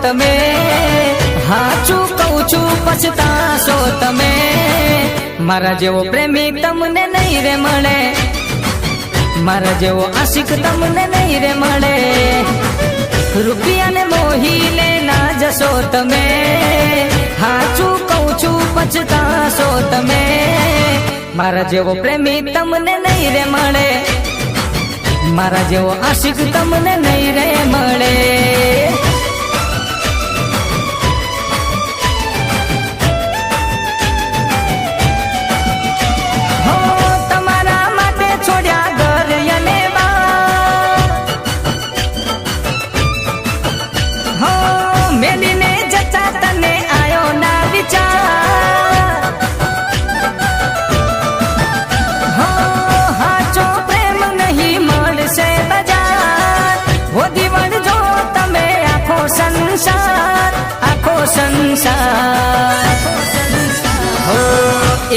તમે હાચું કહું છું પછતાશો તમે મારા જેવો પ્રેમી તમને નહીં રે મળે મારા જેવો આશિક તમને નહીં રે મળે રૂપિયાને મોહીને ના જશો તમે હાચું કહું છું પછતાશો તમે મારા જેવો પ્રેમી તમને નહીં રે મળે મારા જેવો આશિક તમને નહીં રે મળે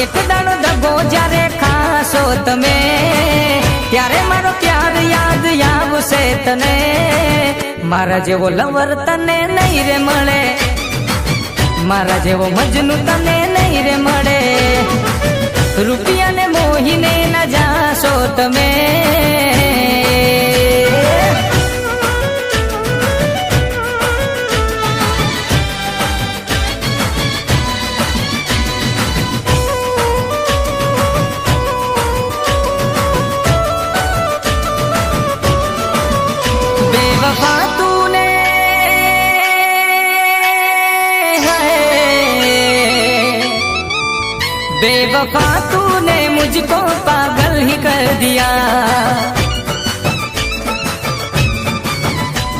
એક દાડો દગો જ્યારે ખાશો તમે ત્યારે મારો પ્યાર યાદ આવશે તને મારા જેવો લવર તને નહીં રે મળે મારા જેવો મજનુ તને નહીં રે મળે રૂપિયાને મોહીને ના જાશો તમે बेवफा तूने मुझको पागल ही कर दिया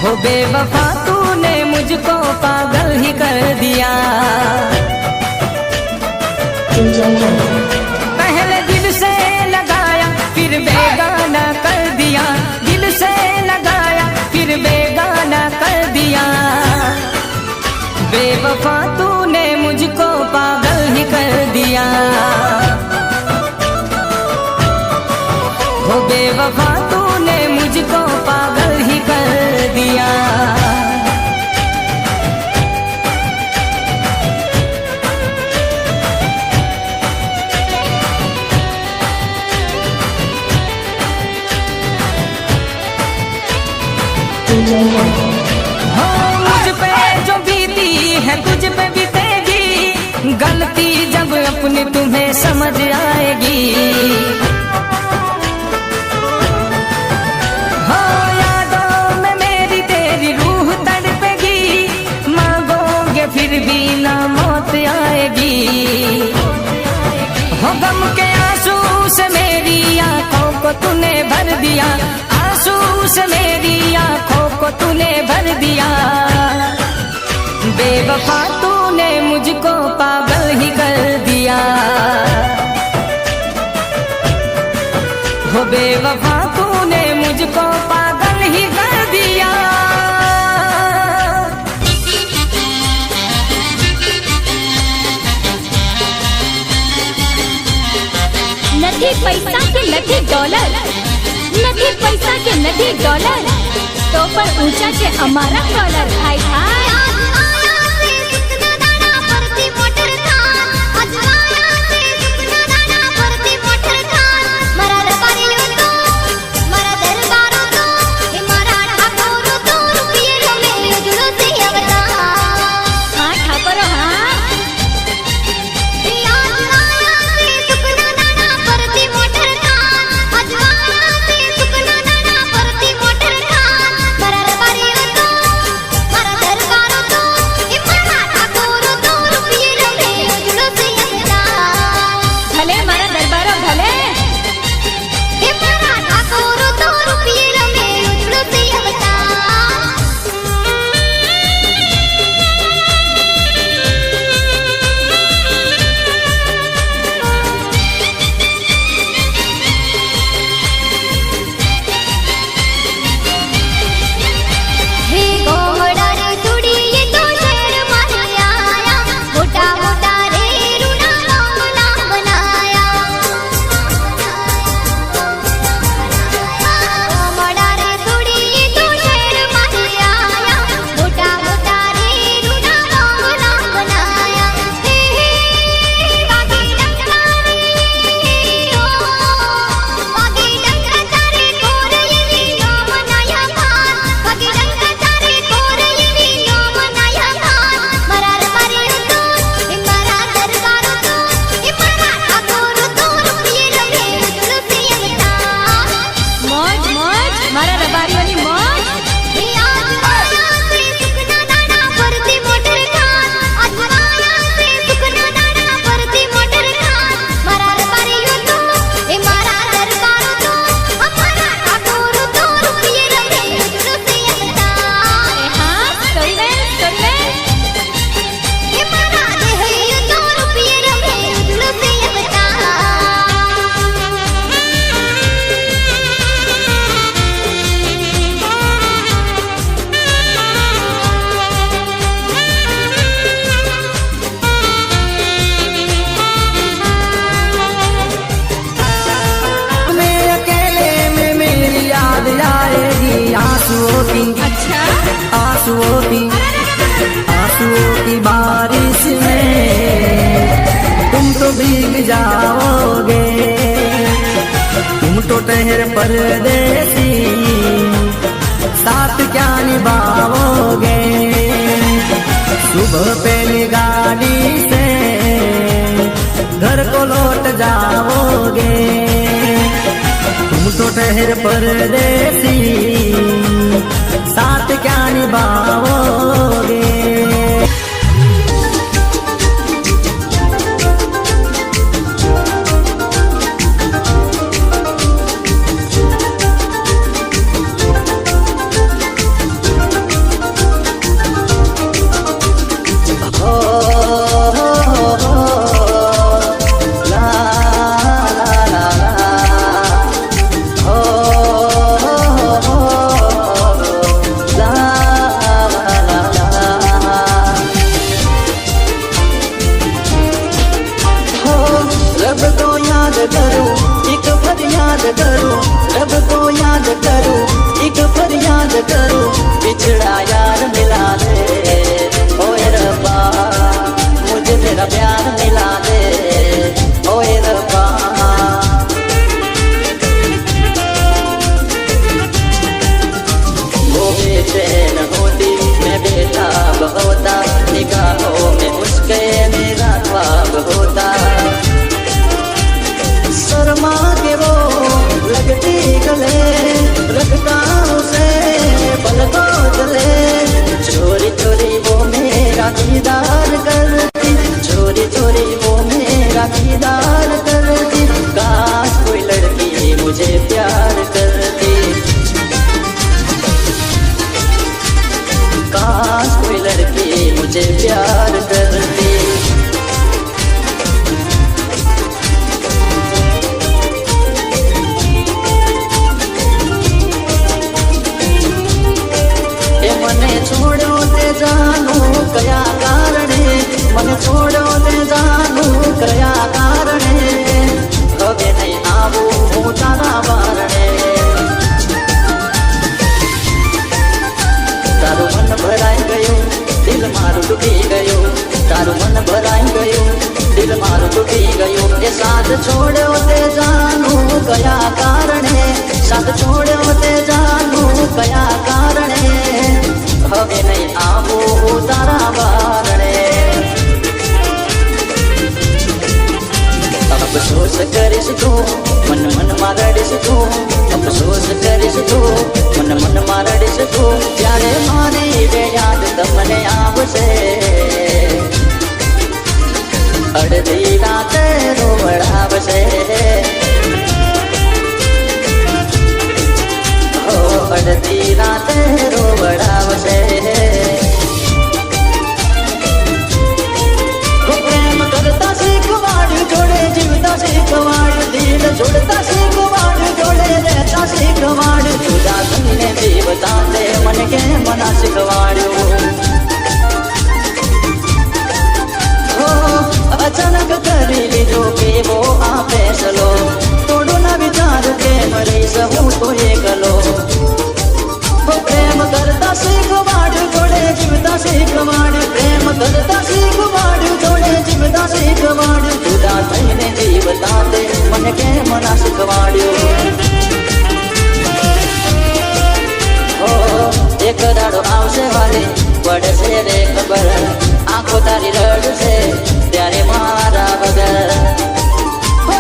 हो बेवफा तूने मुझको पागल ही कर दिया पहले दिल से लगाया फिर बेगाना कर दिया दिल से लगाया फिर बेगाना कर दिया बेवफा तूने मुझको पागल ही कर दिया हो बेवफा तूने मुझको पागल ही कर दिया मुझ पे जो बीती है तुझ पे बीतेगी गलती जब अपनी तुम्हें समझ आएगी हो यादों में मेरी तेरी रूह तड़पेगी मांगोगे फिर भी ना मौत आएगी हो गम के आंसू से मेरी आंखों को तूने भर दिया आंसू से मेरी आंखों को तूने भर दिया बेवफा तूने मुझको पागल ही कर दिया बेवफा तूने मुझको पागल ही कर दिया। નથી પૈસા કે નથી ડોલર, નથી પૈસા કે નથી ડોલર, તો પણ ઊંચા છે અમારા ડોલર। હાય હાય आंसुओं की बारिश में तुम तो भीग जाओगे, तुम तो ठहर परदेसी, साथ क्या निभाओगे। सुबह पहली गाड़ी से घर को लौट जाओगे, तुम तो ठहर परदेसी, साथ क्या निभाओगे। रब को याद करूं, एक फरियाद करूं, बिछड़ा यार मिला दे, ओए रब्बा मुझे तेरा प्यार मिला दे, ओए रब्बा। वो बेचैन होती मैं बेताब होता, निगाहों में उसके मेरा ख्वाब होता, शर्मा के वो लगती गले, रखता उसे पलकों तले, चोरी चोरी वो मेरा दीदार करती, चोरी चोरी वो मेरा दीदार करती, काश कोई लड़की मुझे प्यार करती, काश कोई लड़की मुझे प्यार करती। સાથ છોડ્યો તે જાનું કયા કારણે સાથ છોડ્યો તે જાનું કયા કારણે હવે નહીં આવું તારા બારણે અફસોસ કરીશ તું મન મનમાં રડીશ તું અફસોસ કરીશ તું મન મનમાં રડીશ તું ત્યારે મારી રે યાદ તમને આવશે અડધી રાતે રોવડાવશે હો અડધી રાતે રોવડાવશે પ્રેમ કરતા શીખવાડ્યું જોડે જીવતા શીખવાડ્યું દિલ જોડતા શીખવાડ્યું જોડે રહેતા શીખવાડ્યું જુદા થઈને જીવતા તે મને કેમ ના શીખવાડ્યું અચાનક કરી લીધો કેવો આ ફેસલો થોડો ના વિચાર કેમ રહીશ હું તો એકલો પ્રેમ કરતા શીખવાડ્યું જોડે જીવતા શીખવાડ્યું પ્રેમ કરતા શીખવાડ્યું જોડે જીવતા શીખવાડ્યું જુદા થઈને જીવતા તે મને કેમ ના શીખવાડ્યું એક દાડો આવશે વાલી પડશે રે ખબર આંખો તારી રડશે ત્યારે મારા વગર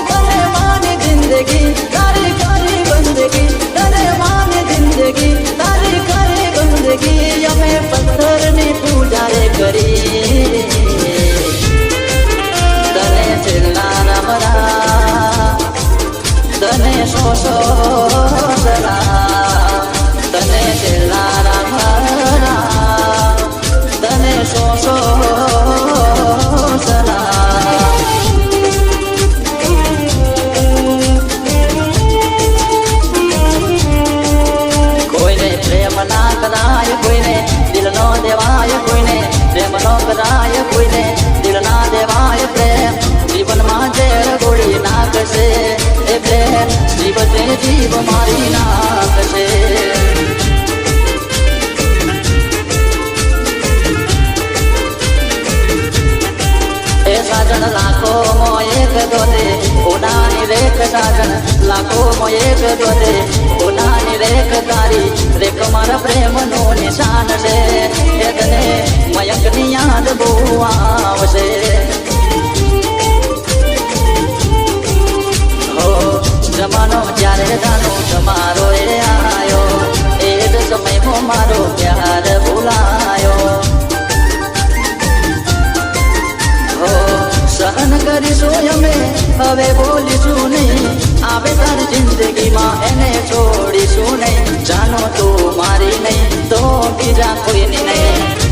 તને માની જિંદગી તારી કરી બંદગી તને માની જિંદગી તારી કરી બંદગી અમે પથ્થરની પૂજા રે કરી તને છેલ્લા રામરા તને સો સલા તને છેલ્લા રામરા તને સો કોઈને પ્રેમ ના કરાય કોઈને દિલ નો દેવાય કોઈને પ્રેમ નો કરાય કોઈને દિલ ના દેવાય પ્રેમ જીવનમાં ઝેર ગોળી નાખશે એ પ્રેમ જીવતે જીવ મારી નાખશે સાજણ લાખો મો એક દોતે ઉનાની રેખ સાજણ લાખો મો એક દોતે ઉનાની રેખ તારી રેખ મારા પ્રેમનું નિશાન છે એ તને મયંકની યાદ બહુ આવશે હો જમાનો જ્યારે જાનો તમારો એ આયો એ જ સમયમાં મારો પ્યાર ભૂલાયો સહન કરીશું અમે હવે બોલીશું નહીં આવે તારી જિંદગીમાં એને છોડીશું નહીં જાનો તું મારી નહીં તો બીજા કોઈની નહીં